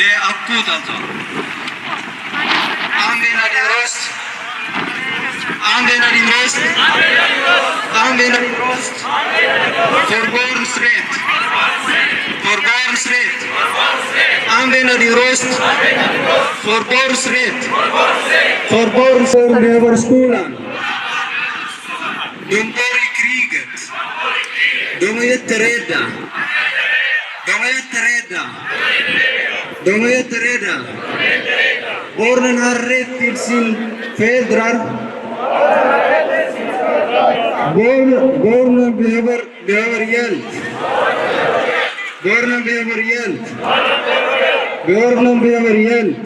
det är akut alltså. Använda din röst. Använda din röst. Använda din röst. För barns rätt. För barns rätt. Använda din röst. För barns rätt. För barn som behöver skolan. De går i kriget. De är jätterädda. De är jätterädda. De är jätterädda. Barnen har rätt till sin föräldrar. Barnen behöver hjälp. Barnen behöver hjälp. Barnen behöver hjälp.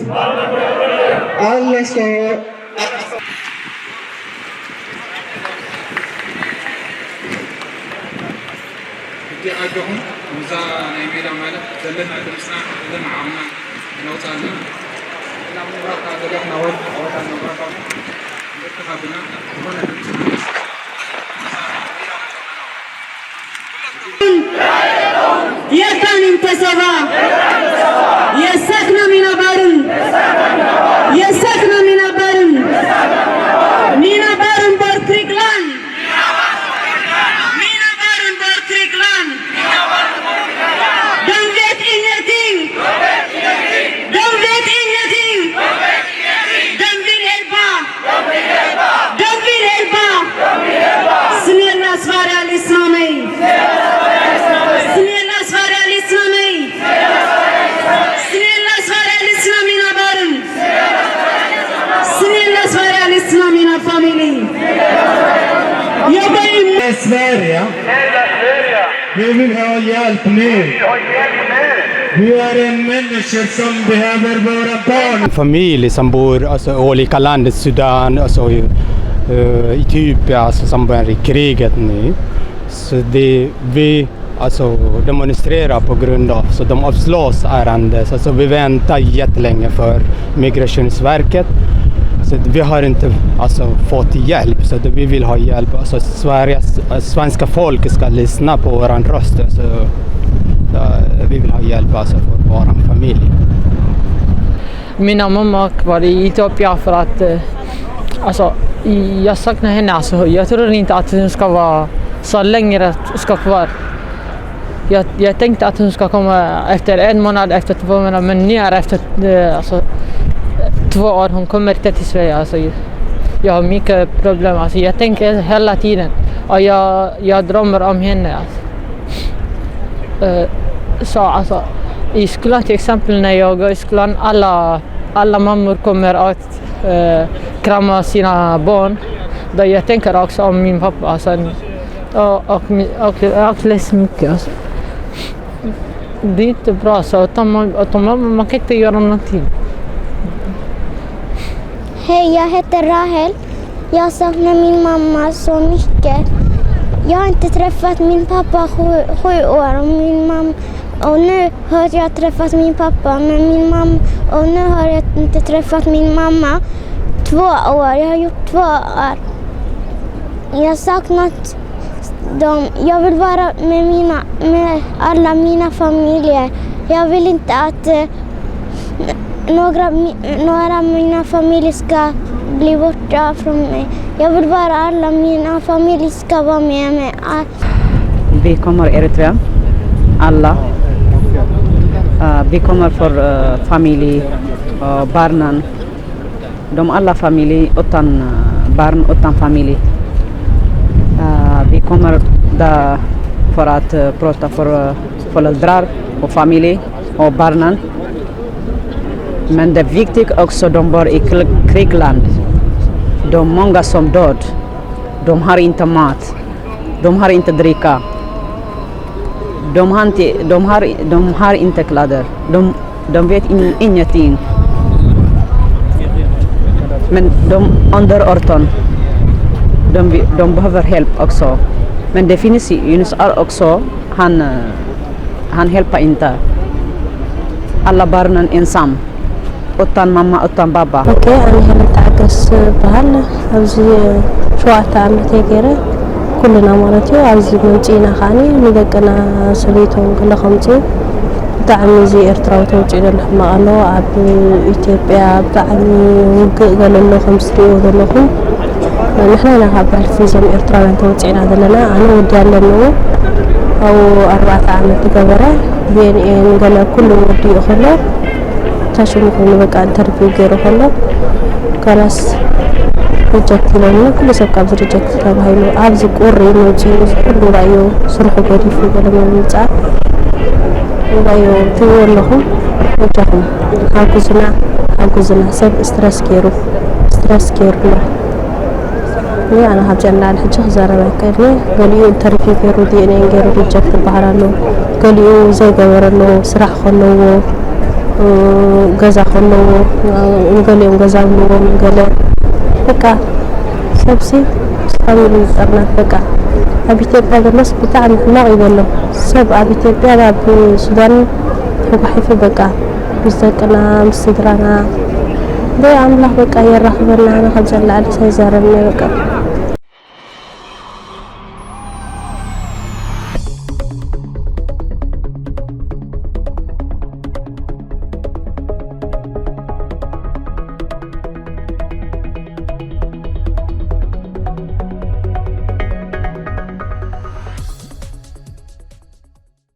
Alla ska ha... أجهم وزارة نيميلا ماله زلنا درسنا زلنا عمنا نوصلنا إلى مرافقة دلنا ورد أوصلنا مرافقة اتخذنا يكن انتسبا يسكن من بارن يسكن من بارن من بارن بورتريكلان من بارن بورتريكلان don't get anything don't get anything don't will helpa don't will helpa snälla svara lyssna mig snälla svara lyssna mig snälla svara lyssna mina barn snälla svara lyssna mina familj jag börjar Sverige. Vi vill ha hjälp nu. Vi är en människa som behöver våra barn. En familj som bor alltså, i olika länder, Sudan, alltså, Etiopien, alltså, som är i kriget nu. Så vi alltså, demonstrerar på grund av så de avslås ärendet. Alltså, vi väntar jättelänge för Migrationsverket. Så vi har inte alltså, fått hjälp, så vi vill ha hjälp. Alltså, svenska folk ska lyssna på våran röst. Så, vi vill ha hjälp alltså, för vår familj. Mina mamma var i Etiopien för att alltså, jag saknar henne. Alltså, jag tror inte att hon ska vara så länge ska kvar. Jag tänkte att hon ska komma efter 1 månad, efter 2 månader, men nu är efter alltså, 2 år hon kommer inte till Sverige. Alltså, jag har mycket problem. Alltså, jag tänker hela tiden och jag drömmer om henne. Alltså. Så alltså, i skolan till exempel, när jag går i skolan, alla mammor kommer att krama sina barn. Då jag tänker också om min pappa. Alltså, och läser mycket. Alltså. Det är inte bra, så man kan inte göra någonting. Hej, jag heter Rahel. Jag saknar min mamma så mycket. Jag har inte träffat min pappa 7 år och nu har jag träffat min pappa, men min mamma, och nu har jag inte träffat min mamma 2 år. Jag har gjort 2 år. Jag har saknat dem. Jag vill vara med alla mina familjer. Jag vill inte att några av mina familjer ska bli borta från mig. Jag vill bara alla mina familjer ska vara med mig. Vi kommer Eritrea, alla. Vi kommer för familj, barnen. De alla familjer utan barn, utan familj. Vi kommer där för att prata för föräldrar och familj och barnen. Men det är viktigt också, de bor i krigsland. De många som död. De har inte mat. De har inte dricka. De har inte kläder. De vet ingenting. Men de under 18. De behöver hjälp också. Men det finns i UNHCR också. Han hjälper inte. Alla barnen ensam. utan mama utan baba. اوكي انا هنا تعكس بهال ابزي شوات عملت غيره كلنا مرتي ابزي منجينا خاني ندقنا سبيتهم كل خمسين ብጣዕሚ እዚ ኤርትራዊ ተውፅኢሉ ሕማቕ ኣሎ ኣብ ኢትዮጵያ ብጣዕሚ ውግእ ገለሎ ከም ዝትሪእዎ ዘለኹም ንሕና ኢና ካብ ባሕልፊ እዞም ኤርትራውያን ተውፅኢና ዘለና ኣነ ወዲ ኣለኒ ኣብኡ 4 ዓመት ዝገበረ ቢኤንኤን ገለ ኩሉ ወዲኡ ከሎ ታሽሙ ኮይኑ በቃ ኢንተርቪው ገይሩ ከሎ ካላስ ፕሮጀክት ኢሎሞ ኩሉ ሰብ ካብ ፕሮጀክት ተባሂሉ ኣብዚ ቁሪ መውፅኡ ኩሉ ራእዩ ስርሑ ገዲፉ ገለ ምምፃእ ራእዩ ትብሉ ኣለኹም ወጃኹም ሓጉዝና ሰብ ስትረስ ገይሩሎ أنا هبجن على الحجة زارة كله قالوا إنترفيو كيرو دي إن إنجرو ريجكت بحرانو قالوا زي جبرانو سرح خلو جزا خلو قالوا جزا خلو قالوا بكا سبسي سامي الإنترنت بكا أبيتي هذا الناس بتاع ما يقولوا سب أبيتي بيا بالسودان وبحيف بكا مستقنا مستدرانا ده عمله بكا يرحبنا أنا هبجن على سيزارة بكا